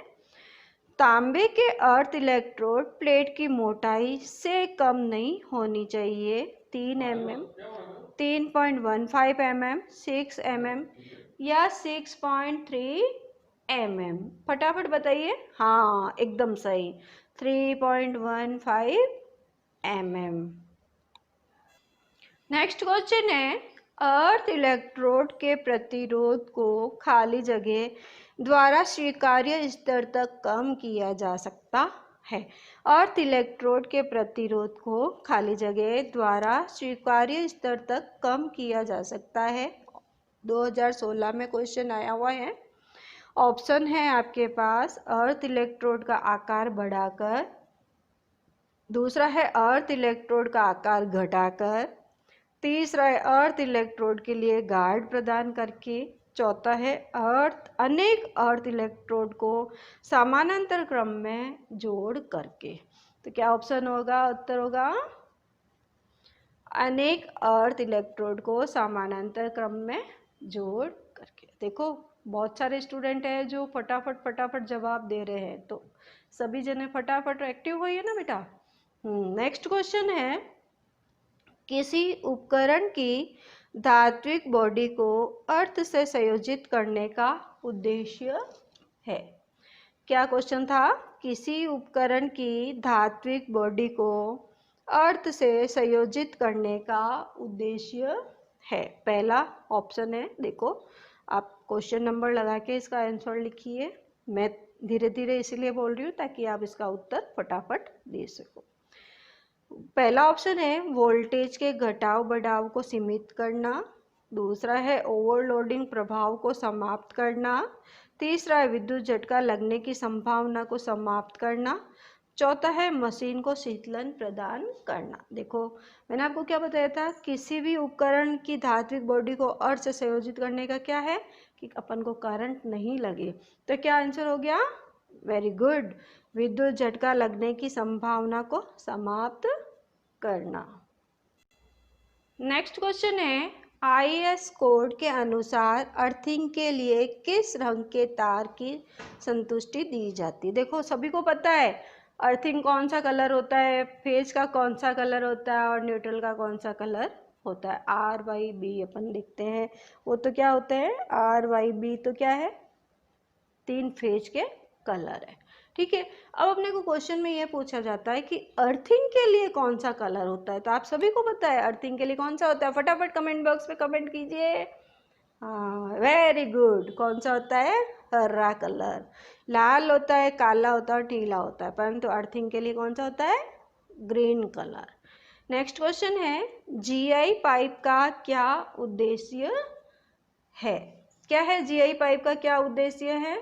तांबे के अर्थ इलेक्ट्रोड प्लेट की मोटाई से कम नहीं होनी चाहिए। 3 mm, 3.15 mm, 6 mm या 6.3 mm। फटाफट बताइए। हाँ, एकदम सही, 3.15 mm। नेक्स्ट क्वेश्चन है, अर्थ इलेक्ट्रोड के प्रतिरोध को खाली जगह द्वारा स्वीकार्य स्तर तक कम किया जा सकता है। अर्थ इलेक्ट्रोड के प्रतिरोध को खाली जगह द्वारा स्वीकार्य स्तर तक कम किया जा सकता है। 2016 में क्वेश्चन आया हुआ है। ऑप्शन है आपके पास, अर्थ इलेक्ट्रोड का आकार बढ़ाकर, दूसरा है अर्थ इलेक्ट्रोड का आकार घटाकर, तीसरा है अर्थ इलेक्ट्रोड के लिए गार्ड प्रदान करके, चौथा है अनेक अर्थ इलेक्ट्रोड को समानांतर क्रम में जोड़ करके। तो क्या ऑप्शन होगा? उत्तर होगा अनेक अर्थ इलेक्ट्रोड को समानांतर क्रम में जोड़ करके। देखो बहुत सारे स्टूडेंट हैं जो फटाफट जवाब दे रहे हैं, तो सभी जने फटाफट एक्टिव होइए ना बेटा। नेक्स्ट क्वेश्चन है, किसी उपकरण की धात्विक बॉडी को अर्थ से संयोजित करने का उद्देश्य है। क्या क्वेश्चन था? किसी उपकरण की धात्विक बॉडी को अर्थ से संयोजित करने का उद्देश्य है। पहला ऑप्शन है, देखो आप क्वेश्चन नंबर लगा के इसका आंसर लिखिए। मैं धीरे धीरे इसलिए बोल रही हूँ ताकि आप इसका उत्तर फटाफट दे सको। पहला ऑप्शन है वोल्टेज के घटाव बढ़ाव को सीमित करना, दूसरा है ओवरलोडिंग प्रभाव को समाप्त करना, तीसरा है विद्युत झटका लगने की संभावना को समाप्त करना, चौथा है मशीन को शीतलन प्रदान करना। देखो मैंने आपको क्या बताया था, किसी भी उपकरण की धात्विक बॉडी को अर्थ से संयोजित करने का क्या है कि अपन को करंट नहीं लगे। तो क्या आंसर हो गया? वेरी गुड, विद्युत झटका लगने की संभावना को समाप्त करना। नेक्स्ट क्वेश्चन है, IS कोड के अनुसार अर्थिंग के लिए किस रंग के तार की संतुष्टि दी जाती है। देखो सभी को पता है अर्थिंग कौन सा कलर होता है, फेज का कौन सा कलर होता है और न्यूट्रल का कौन सा कलर होता है। RYB अपन लिखते हैं, वो तो क्या होते हैं RYB, तो क्या है 3 फेज के कलर है। ठीक है, अब अपने को क्वेश्चन में ये पूछा जाता है कि अर्थिंग के लिए कौन सा कलर होता है। तो आप सभी को पता है अर्थिंग के लिए कौन सा होता है, फटाफट कमेंट बॉक्स में कमेंट कीजिए। हाँ वेरी गुड, कौन सा होता है? हरा कलर। लाल होता है, काला होता है और नीला होता है, परंतु अर्थिंग के लिए कौन सा होता है? Green colour. नेक्स्ट क्वेश्चन है, GI पाइप का क्या उद्देश्य है। क्या है GI पाइप का क्या उद्देश्य है?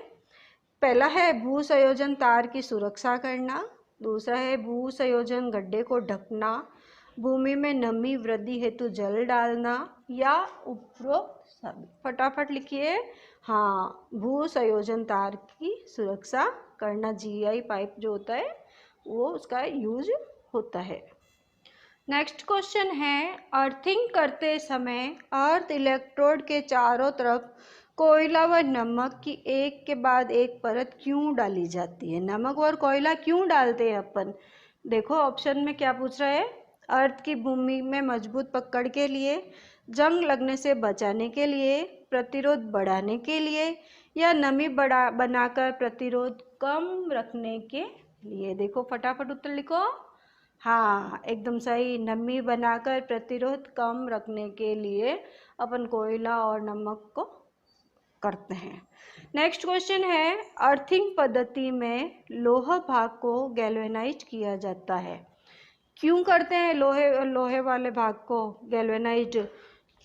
पहला है भू संयोजन तार की सुरक्षा करना, दूसरा है भू संयोजन गड्ढे को ढकना, भूमि में नमी वृद्धि हेतु जल डालना, या उपरोक्त सभी। फटाफट लिखिए। हाँ, भू संयोजन तार की सुरक्षा करना GI पाइप जो होता है वो उसका यूज होता है। नेक्स्ट क्वेश्चन है, अर्थिंग करते समय अर्थ इलेक्ट्रोड के चारों तरफ कोयला व नमक की एक के बाद एक परत क्यों डाली जाती है। नमक और कोयला क्यों डालते हैं अपन? देखो ऑप्शन में क्या पूछ रहा है, अर्थ की भूमि में मजबूत पकड़ के लिए, जंग लगने से बचाने के लिए, प्रतिरोध बढ़ाने के लिए, या नमी बनाकर प्रतिरोध कम रखने के लिए। देखो फटाफट उत्तर लिखो। हाँ एकदम सही, नमी बनाकर प्रतिरोध कम रखने के लिए अपन कोयला और नमक को करते हैं। नेक्स्ट क्वेश्चन है, अर्थिंग पद्धति में लोहा भाग को गैल्वेनाइज किया जाता है। क्यों करते हैं लोहे वाले भाग को गैल्वेनाइज?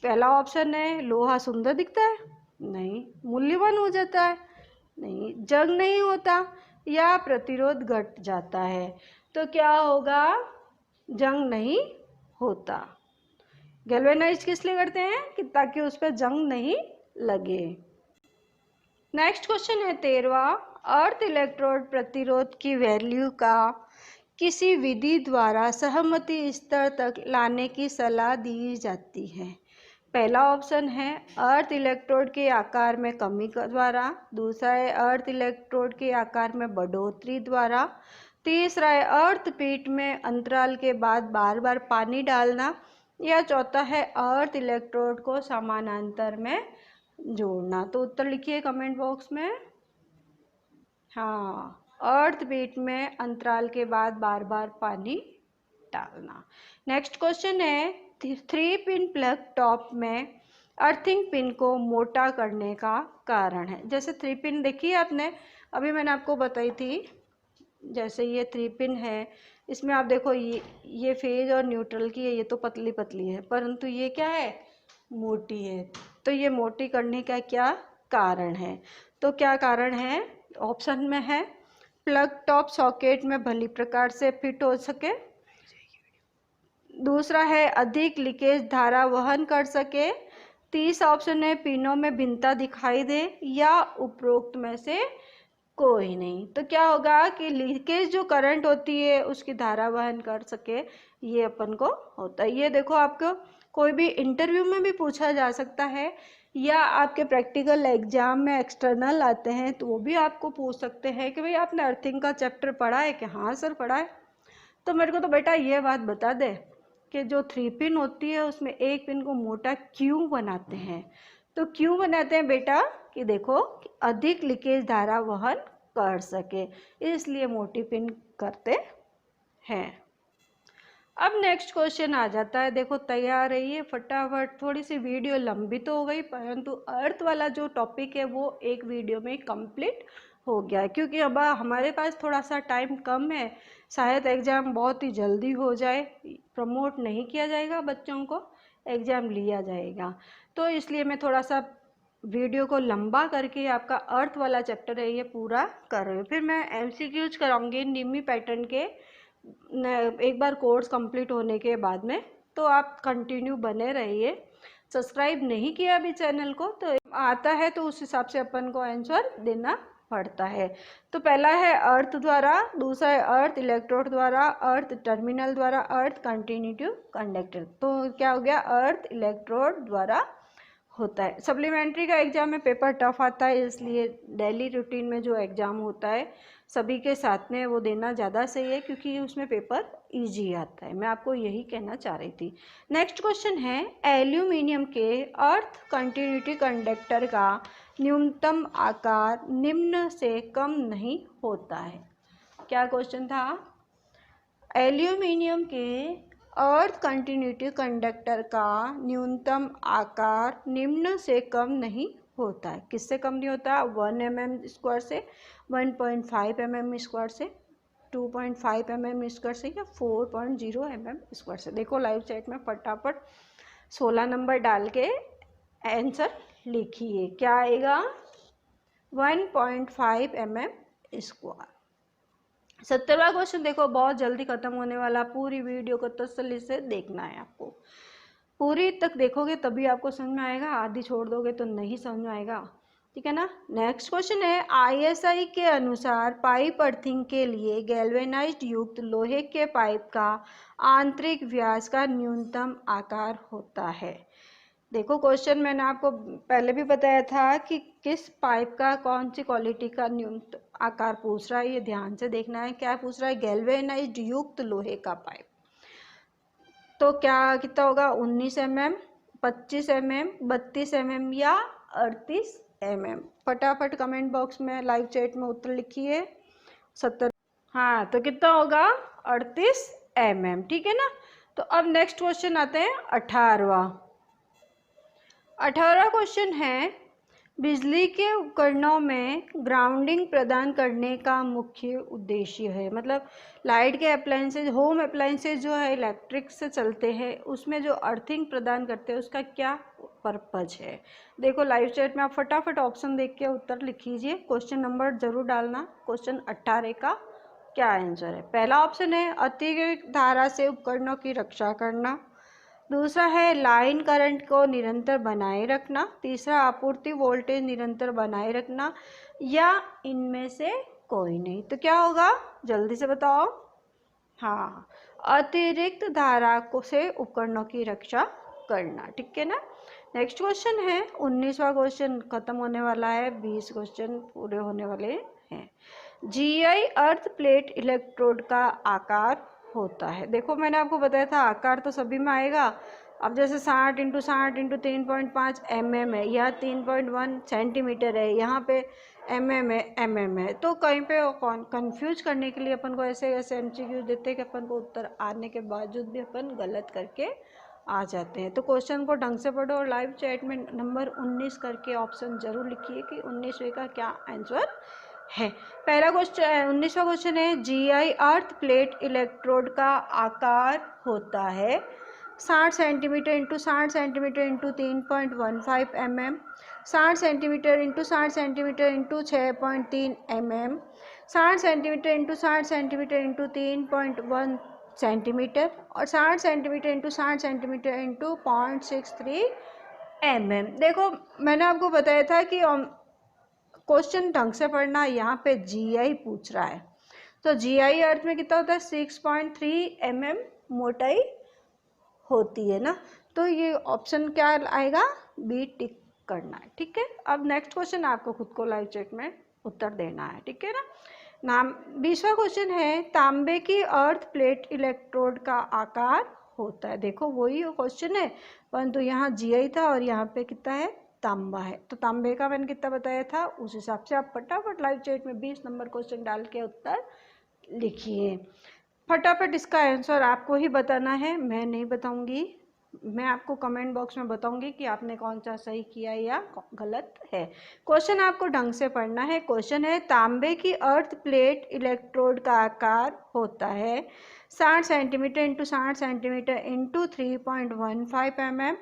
पहला ऑप्शन है लोहा सुंदर दिखता है, नहीं। मूल्यवान हो जाता है, नहीं। जंग नहीं होता, या प्रतिरोध घट जाता है। तो क्या होगा? जंग नहीं होता। गैल्वेनाइज किस लिए करते हैं कि ताकि उस पर जंग नहीं लगे। नेक्स्ट क्वेश्चन है 13वां, अर्थ इलेक्ट्रोड प्रतिरोध की वैल्यू का किसी विधि द्वारा सहमति स्तर तक लाने की सलाह दी जाती है। पहला ऑप्शन है अर्थ इलेक्ट्रोड के आकार में कमी द्वारा, दूसरा है अर्थ इलेक्ट्रोड के आकार में बढ़ोतरी द्वारा, तीसरा है अर्थ पीठ में अंतराल के बाद बार बार पानी डालना, या चौथा है अर्थ इलेक्ट्रोड को समानांतर में जोड़ना। तो उत्तर लिखिए कमेंट बॉक्स में। हाँ, अर्थ पीठ में अंतराल के बाद बार बार पानी डालना। नेक्स्ट क्वेश्चन है 3 पिन प्लग टॉप में अर्थिंग पिन को मोटा करने का कारण है। जैसे 3 पिन देखी है आपने, अभी मैंने आपको बताई थी। जैसे ये 3 पिन है, इसमें आप देखो ये फेज और न्यूट्रल की है, ये तो पतली पतली है, परंतु ये क्या है, मोटी है। तो ये मोटी करने का क्या कारण है? तो क्या कारण है? ऑप्शन में है प्लग टॉप सॉकेट में भली प्रकार से फिट हो सके, दूसरा है अधिक लीकेज धारा वहन कर सके, तीसरा ऑप्शन है पिनों में भिन्नता दिखाई दे, या उपरोक्त में से कोई नहीं। तो क्या होगा कि लीकेज जो करंट होती है उसकी धारा वहन कर सके, ये अपन को होता है। ये देखो आपको कोई भी इंटरव्यू में भी पूछा जा सकता है, या आपके प्रैक्टिकल एग्जाम में एक्सटर्नल आते हैं तो वो भी आपको पूछ सकते हैं कि भाई आपने अर्थिंग का चैप्टर पढ़ा है कि हाँ सर पढ़ा है। तो मेरे को तो बेटा ये बात बता दे कि जो 3 पिन होती है उसमें एक पिन को मोटा क्यों बनाते हैं? तो क्यों बनाते हैं बेटा कि देखो कि अधिक लीकेज धारा वहन कर सके, इसलिए मोटी पिन करते हैं। अब नेक्स्ट क्वेश्चन आ जाता है, देखो तैयार रहिए फटाफट। थोड़ी सी वीडियो लंबी तो हो गई, परंतु अर्थ वाला जो टॉपिक है वो एक वीडियो में कंप्लीट हो गया है, क्योंकि अब हमारे पास थोड़ा सा टाइम कम है। शायद एग्ज़ाम बहुत ही जल्दी हो जाए, प्रमोट नहीं किया जाएगा बच्चों को, एग्ज़ाम लिया जाएगा। तो इसलिए मैं थोड़ा सा वीडियो को लंबा करके आपका अर्थ वाला चैप्टर है ये पूरा कर रही हूँ। फिर मैं MCQs कराऊंगी निम्मी पैटर्न के एक बार कोर्स कंप्लीट होने के बाद में। तो आप कंटिन्यू बने रहिए। सब्सक्राइब नहीं किया अभी चैनल को तो आता है, तो उस हिसाब से अपन को आंसर देना पड़ता है। तो पहला है अर्थ द्वारा, दूसरा है अर्थ इलेक्ट्रोड द्वारा, अर्थ टर्मिनल द्वारा, अर्थ कंटिन्यूटी कंडक्टर। तो क्या हो गया, अर्थ इलेक्ट्रोड द्वारा होता है। सप्लीमेंट्री का एग्ज़ाम में पेपर टफ आता है, इसलिए डेली रूटीन में जो एग्ज़ाम होता है सभी के साथ में वो देना ज़्यादा सही है, क्योंकि उसमें पेपर इजी आता है। मैं आपको यही कहना चाह रही थी। नेक्स्ट क्वेश्चन है एल्यूमिनियम के अर्थ कंटिन्यूटी कंडक्टर का न्यूनतम आकार निम्न से कम नहीं होता है। क्या क्वेश्चन था? एल्यूमिनियम के अर्थ कंटिन्यूटी कंडक्टर का न्यूनतम आकार निम्न से कम नहीं होता है। किससे कम नहीं होता? 1 mm स्क्वायर से, 1.5 mm स्क्वायर से, 2.5 mm स्क्वायर से, या 4.0 mm स्क्वायर से। देखो लाइव चैट में फटाफट 16 नंबर डाल के आंसर लिखिए। क्या आएगा? 1.5 mm स्क्वायर। 70वां क्वेश्चन देखो, बहुत जल्दी खत्म होने वाला, पूरी वीडियो को तसल्ली से देखना है आपको। पूरी तक देखोगे तभी आपको समझ में आएगा, आधी छोड़ दोगे तो नहीं समझ में आएगा, ठीक है ना। नेक्स्ट क्वेश्चन है ISI के अनुसार पाइप अर्थिंग के लिए गैल्वेनाइज्ड युक्त लोहे के पाइप का आंतरिक व्यास का न्यूनतम आकार होता है। देखो क्वेश्चन मैंने आपको पहले भी बताया था कि किस पाइप का कौन सी क्वालिटी का न्यूनतम आकार पूछ रहा है, ये ध्यान से देखना है। क्या पूछ रहा है? गैल्वेनाइज्ड युक्त लोहे का पाइप। तो क्या कितना होगा? 19 mm, 25 mm, 32 mm या 38 mm। फटाफट कमेंट बॉक्स में लाइव चैट में उत्तर लिखिए। 70। हाँ, तो कितना होगा? 38 mm, ठीक है ना। तो अब नेक्स्ट क्वेश्चन आते हैं 18वां क्वेश्चन है बिजली के उपकरणों में ग्राउंडिंग प्रदान करने का मुख्य उद्देश्य है। मतलब लाइट के अप्लायंसेज, होम अप्लायंसेज जो है इलेक्ट्रिक से चलते हैं, उसमें जो अर्थिंग प्रदान करते हैं उसका क्या पर्पज है। देखो लाइव चैट में आप फटाफट ऑप्शन देख के उत्तर लिखिए। क्वेश्चन नंबर जरूर डालना। क्वेश्चन 18 का क्या आंसर है? पहला ऑप्शन है अतिरिक्त धारा से उपकरणों की रक्षा करना, दूसरा है लाइन करंट को निरंतर बनाए रखना, तीसरा आपूर्ति वोल्टेज निरंतर बनाए रखना, या इनमें से कोई नहीं। तो क्या होगा? जल्दी से बताओ। हाँ, अतिरिक्त धारा को से उपकरणों की रक्षा करना, ठीक है ना। नेक्स्ट क्वेश्चन है 19वां क्वेश्चन खत्म होने वाला है, 20 क्वेश्चन पूरे होने वाले हैं। जीआई अर्थ प्लेट इलेक्ट्रोड का आकार होता है। देखो मैंने आपको बताया था आकार तो सभी में आएगा। अब जैसे 60 × 60 × 3.5 mm है, यह 3.1 सेंटीमीटर है, यहाँ पे mm है, तो कहीं पे कंफ्यूज करने के लिए अपन को ऐसे ऐसे MCQ देते हैं कि अपन को उत्तर आने के बावजूद भी अपन गलत करके आ जाते हैं। तो क्वेश्चन को ढंग से पढ़ो और लाइव चैट में नंबर 19 करके ऑप्शन जरूर लिखिए कि 19वें का क्या आंसर है। पहला क्वेश्चन 19वां क्वेश्चन है जीआई अर्थ प्लेट इलेक्ट्रोड का आकार होता है 60 centimetre × 60 centimetre × 3.15 mm, 60 centimetre × 60 centimetre × 6.3 mm, 60 centimetre × 60 centimetre × 3.1 centimetre और 60 सेंटीमीटर × 60 सेंटीमीटर × 0.63 mm। देखो मैंने आपको बताया था कि क्वेश्चन ढंग से पढ़ना। यहाँ पे जीआई पूछ रहा है, तो जीआई अर्थ में कितना होता है 6.3 mm मोटाई होती है ना, तो ये ऑप्शन क्या आएगा, बी टिक करना है। ठीक है, अब नेक्स्ट क्वेश्चन आपको खुद को लाइव चैट में उत्तर देना है। ठीक है ना। 20वां क्वेश्चन है तांबे की अर्थ प्लेट इलेक्ट्रोड का आकार होता है। देखो वही क्वेश्चन है, परंतु यहाँ जीआई था और यहाँ पे कितना है, तांबा है। तो तांबे का मैंने कितना बताया था, उस हिसाब से आप फटाफट लाइव चैट में 20 नंबर क्वेश्चन डाल के उत्तर लिखिए। फटाफट इसका आंसर आपको ही बताना है, मैं नहीं बताऊंगी। मैं आपको कमेंट बॉक्स में बताऊंगी कि आपने कौन सा सही किया या गलत है। क्वेश्चन आपको ढंग से पढ़ना है। क्वेश्चन है तांबे की अर्थ प्लेट इलेक्ट्रोड का आकार होता है 60 सेंटीमीटर × 60 सेंटीमीटर × 3.15 mm,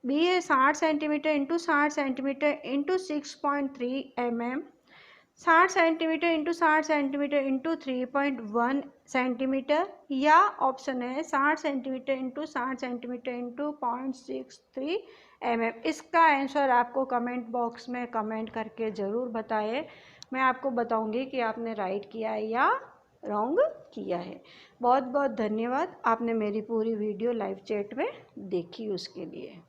बी है 60 centimetre × 60 centimetre × 6.3 mm, 60 centimetre × 60 centimetre × 3.1 centimetre, या ऑप्शन है 60 सेंटीमीटर × 60 सेंटीमीटर × 0.63 mm। इसका आंसर आपको कमेंट बॉक्स में कमेंट करके ज़रूर बताएं। मैं आपको बताऊंगी कि आपने राइट किया है या रॉन्ग किया है। बहुत बहुत धन्यवाद, आपने मेरी पूरी वीडियो लाइव चैट में देखी उसके लिए।